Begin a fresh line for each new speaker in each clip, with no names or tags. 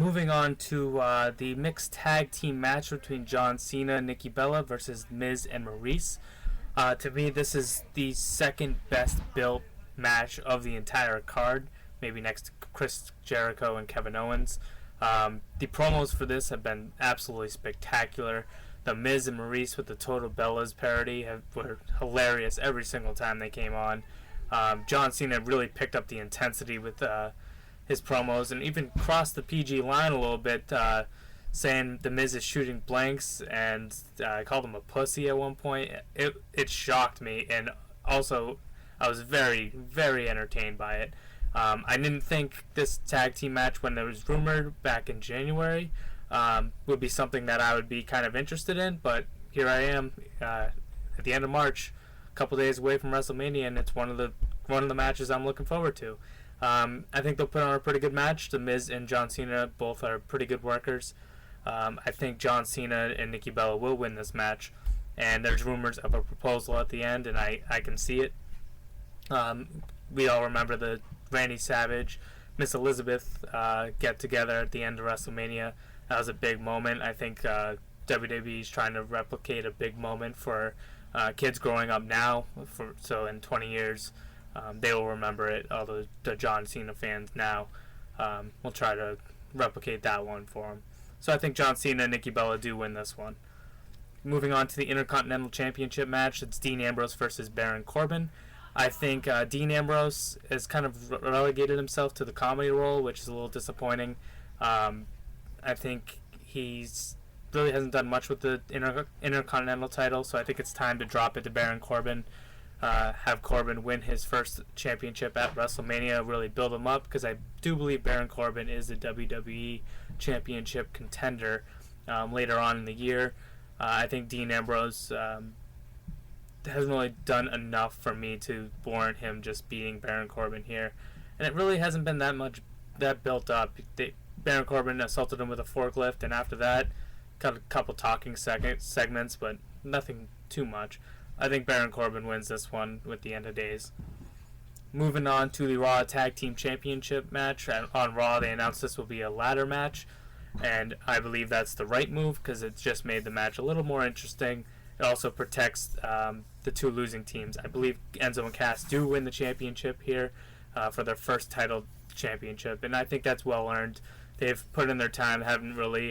Moving on to the mixed tag team match between John Cena and Nikki Bella versus Miz and Maryse. To me, this is the second best built match of the entire card, maybe next to Chris Jericho and Kevin Owens. The promos for this have been absolutely spectacular. The Miz and Maryse with the Total Bellas parody were hilarious every single time they came on. John Cena really picked up the intensity with his promos and even crossed the PG line a little bit, saying the Miz is shooting blanks, and I called him a pussy at one point. It shocked me, and also I was very, very entertained by it. I didn't think this tag team match, when it was rumored back in January, would be something that I would be kind of interested in, but here I am at the end of March, a couple days away from WrestleMania, and it's one of the matches I'm looking forward to. I think they'll put on a pretty good match. The Miz and John Cena both are pretty good workers. I think John Cena and Nikki Bella will win this match, and there's rumors of a proposal at the end, and I can see it. We all remember the Randy Savage, Miss Elizabeth get together at the end of WrestleMania. That was a big moment. I think WWE is trying to replicate a big moment for kids growing up now. So in 20 years, they will remember it. All the John Cena fans now will try to replicate that one for them. So I think John Cena and Nikki Bella do win this one. Moving on to the Intercontinental Championship match, it's Dean Ambrose versus Baron Corbin. I think Dean Ambrose has kind of relegated himself to the comedy role, which is a little disappointing. I think he's really hasn't done much with the Intercontinental title, so I think it's time to drop it to Baron Corbin. Have Corbin win his first championship at WrestleMania, really build him up, because I do believe Baron Corbin is the WWE Championship contender later on in the year. I think Dean Ambrose hasn't really done enough for me to warrant him just beating Baron Corbin here, and it really hasn't been that built up. Baron Corbin assaulted him with a forklift, and after that, got a couple talking segments, but nothing too much. I think Baron Corbin wins this one with the end of days. Moving on to the Raw Tag Team Championship match. On Raw, they announced this will be a ladder match, and I believe that's the right move because it just made the match a little more interesting. It also protects the two losing teams. I believe Enzo and Cass do win the championship here for their first title championship, and I think that's well earned. They've put in their time, haven't really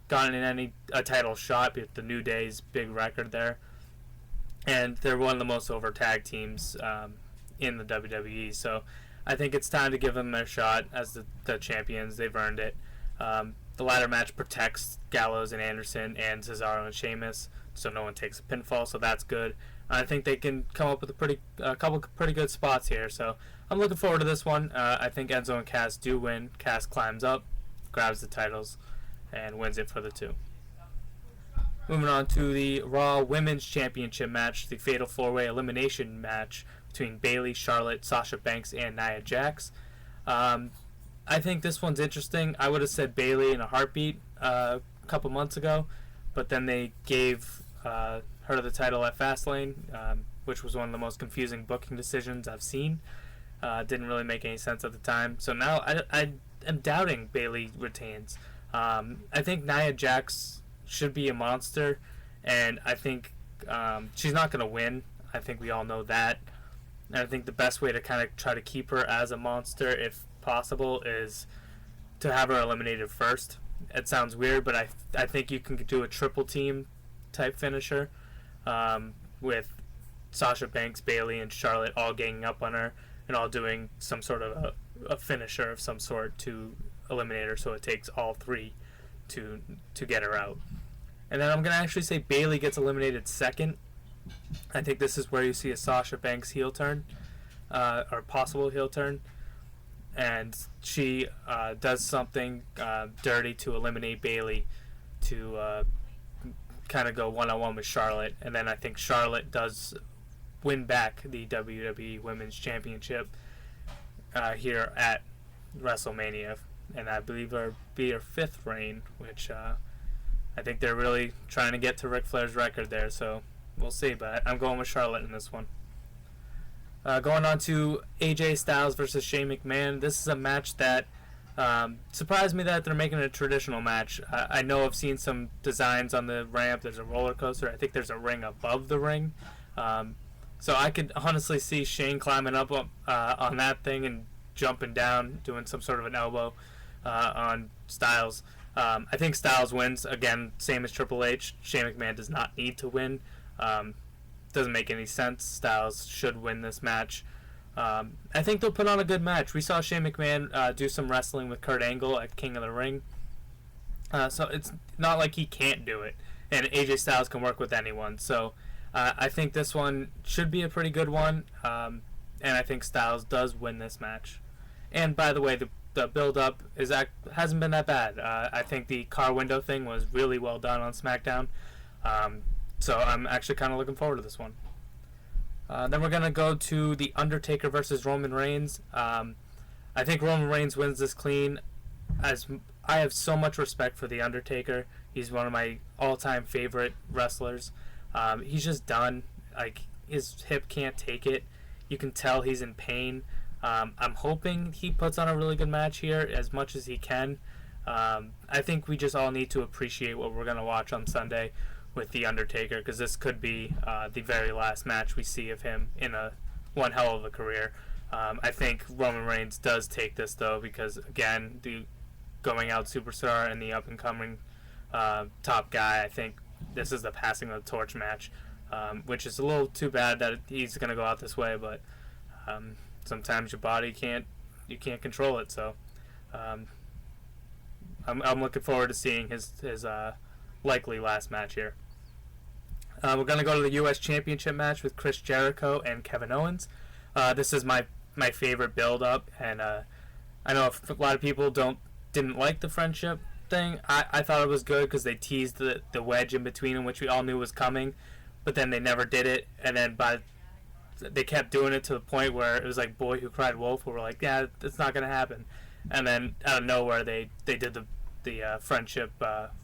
gotten in a title shot with the New Day's big record there. And they're one of the most over tag teams in the WWE. So I think it's time to give them their shot as the champions. They've earned it. The ladder match protects Gallows and Anderson and Cesaro and Sheamus, so no one takes a pinfall, so that's good. I think they can come up with a couple pretty good spots here. So I'm looking forward to this one. I think Enzo and Cass do win. Cass climbs up, grabs the titles, and wins it for the two. Moving on to the Raw Women's Championship match, the Fatal 4-Way Elimination match between Bayley, Charlotte, Sasha Banks, and Nia Jax. I think this one's interesting. I would have said Bayley in a heartbeat a couple months ago, but then they gave her the title at Fastlane, which was one of the most confusing booking decisions I've seen. Didn't really make any sense at the time. So now I am doubting Bayley retains. I think Nia Jax should be a monster, and I think she's not going to win. I think we all know that. And I think the best way to kind of try to keep her as a monster, if possible, is to have her eliminated first. It sounds weird, but I think you can do a triple team type finisher with Sasha Banks, Bayley, and Charlotte all ganging up on her and all doing some sort of a finisher of some sort to eliminate her, so it takes all three to get her out. And then I'm going to actually say Bayley gets eliminated second. I think this is where you see a Sasha Banks heel turn, or possible heel turn. And she does something dirty to eliminate Bayley to kind of go one-on-one with Charlotte. And then I think Charlotte does win back the WWE Women's Championship here at WrestleMania. And I believe it'll be her fifth reign, which I think they're really trying to get to Ric Flair's record there, so we'll see. But I'm going with Charlotte in this one. Going on to AJ Styles versus Shane McMahon. This is a match that Surprised me that they're making a traditional match. I know I've seen some designs on the ramp. There's a roller coaster. I think there's a ring above the ring. So I could honestly see Shane climbing up on that thing and jumping down, doing some sort of an elbow on Styles. I think Styles wins. Again, same as Triple H. Shane McMahon does not need to win. Doesn't make any sense. Styles should win this match. I think they'll put on a good match. We saw Shane McMahon do some wrestling with Kurt Angle at King of the Ring. So it's not like he can't do it. And AJ Styles can work with anyone. So I think this one should be a pretty good one. And I think Styles does win this match. And by the way, the build-up hasn't been that bad. I think the car window thing was really well done on SmackDown. So I'm actually kind of looking forward to this one. Then we're going to go to the Undertaker versus Roman Reigns. I think Roman Reigns wins this clean. As I have so much respect for the Undertaker. He's one of my all-time favorite wrestlers. He's just done. Like, his hip can't take it. You can tell he's in pain. I'm hoping he puts on a really good match here as much as he can. I think we just all need to appreciate what we're going to watch on Sunday with The Undertaker, because this could be the very last match we see of him in one hell of a career. I think Roman Reigns does take this, though, because, again, the going out superstar and the up-and-coming top guy, I think this is the passing of the torch match, which is a little too bad that he's going to go out this way, but sometimes your body can't control it, so I'm looking forward to seeing his likely last match here. We're going to go to the U.S. Championship match with Chris Jericho and Kevin Owens. This is my favorite build-up, and I know a lot of people didn't like the friendship thing. I thought it was good because they teased the wedge in between them, which we all knew was coming, but then they never did it, and then they kept doing it to the point where it was like Boy Who Cried Wolf, where we're like, yeah, it's not going to happen. And then out of nowhere, they did the friendship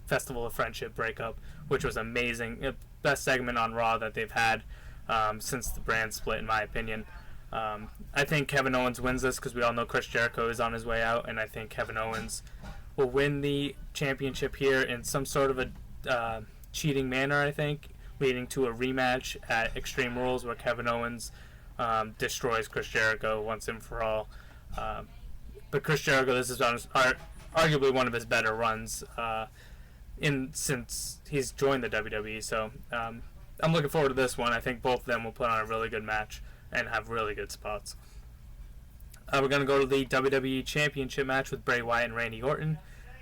Festival of Friendship breakup, which was amazing. Best segment on Raw that they've had since the brand split, in my opinion. I think Kevin Owens wins this because we all know Chris Jericho is on his way out, and I think Kevin Owens will win the championship here in some sort of a cheating manner, I think, leading to a rematch at Extreme Rules where Kevin Owens destroys Chris Jericho once and for all. But Chris Jericho, this is arguably one of his better runs since he's joined the WWE. So I'm looking forward to this one. I think both of them will put on a really good match and have really good spots. We're going to go to the WWE Championship match with Bray Wyatt and Randy Orton.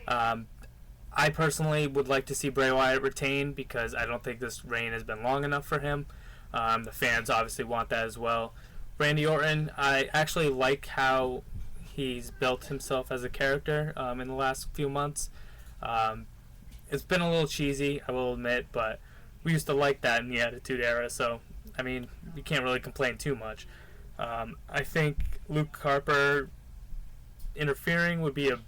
I personally would like to see Bray Wyatt retain because I don't think this reign has been long enough for him. The fans obviously want that as well. Randy Orton, I actually like how he's built himself as a character in the last few months. It's been a little cheesy, I will admit, but we used to like that in the Attitude Era, so, I mean, you can't really complain too much. I think Luke Harper interfering would be a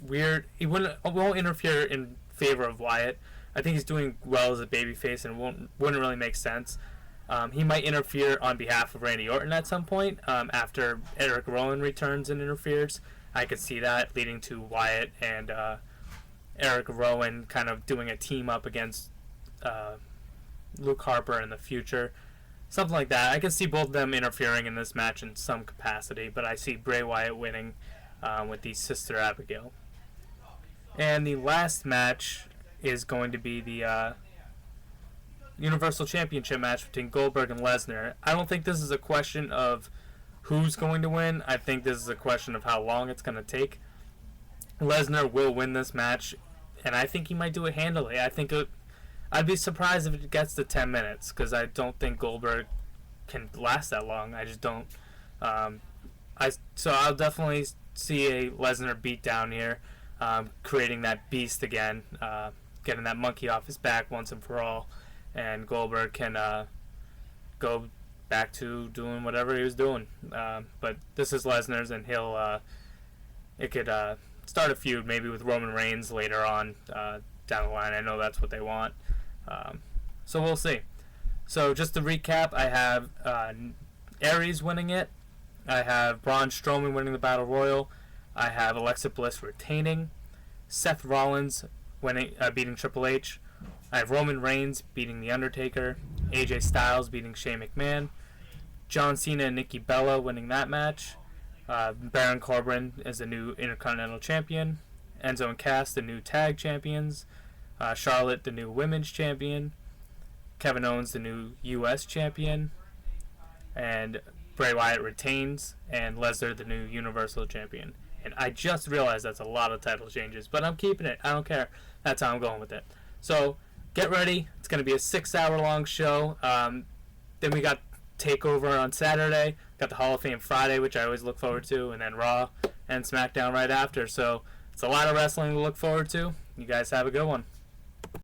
weird... He won't interfere in favor of Wyatt. I think he's doing well as a babyface and wouldn't really make sense. He might interfere on behalf of Randy Orton at some point after Eric Rowan returns and interferes. I could see that leading to Wyatt and Eric Rowan kind of doing a team up against Luke Harper in the future. Something like that. I can see both of them interfering in this match in some capacity, but I see Bray Wyatt winning with the Sister Abigail. And the last match is going to be the Universal Championship match between Goldberg and Lesnar. I don't think this is a question of who's going to win. I think this is a question of how long it's going to take. Lesnar will win this match, and I think he might do it handily. I'd be surprised if it gets to 10 minutes because I don't think Goldberg can last that long. I just don't. So I'll definitely see a Lesnar beatdown here, creating that beast again, getting that monkey off his back once and for all, and Goldberg can go back to doing whatever he was doing. But this is Lesnar's, and it could start a feud maybe with Roman Reigns later on down the line. I know that's what they want. So we'll see. So just to recap, I have Aries winning it. I have Braun Strowman winning the Battle Royal. I have Alexa Bliss retaining, Seth Rollins beating Triple H. I have Roman Reigns beating The Undertaker, AJ Styles beating Shane McMahon, John Cena and Nikki Bella winning that match, Baron Corbin as the new Intercontinental Champion, Enzo and Cass the new Tag Champions, Charlotte the new Women's Champion, Kevin Owens the new U.S. Champion, and Bray Wyatt retains, and Lesnar the new Universal Champion. And I just realized that's a lot of title changes, but I'm keeping it. I don't care. That's how I'm going with it. So get ready. It's going to be a 6-hour-long show. Then we got TakeOver on Saturday. Got the Hall of Fame Friday, which I always look forward to, and then Raw and SmackDown right after. So it's a lot of wrestling to look forward to. You guys have a good one.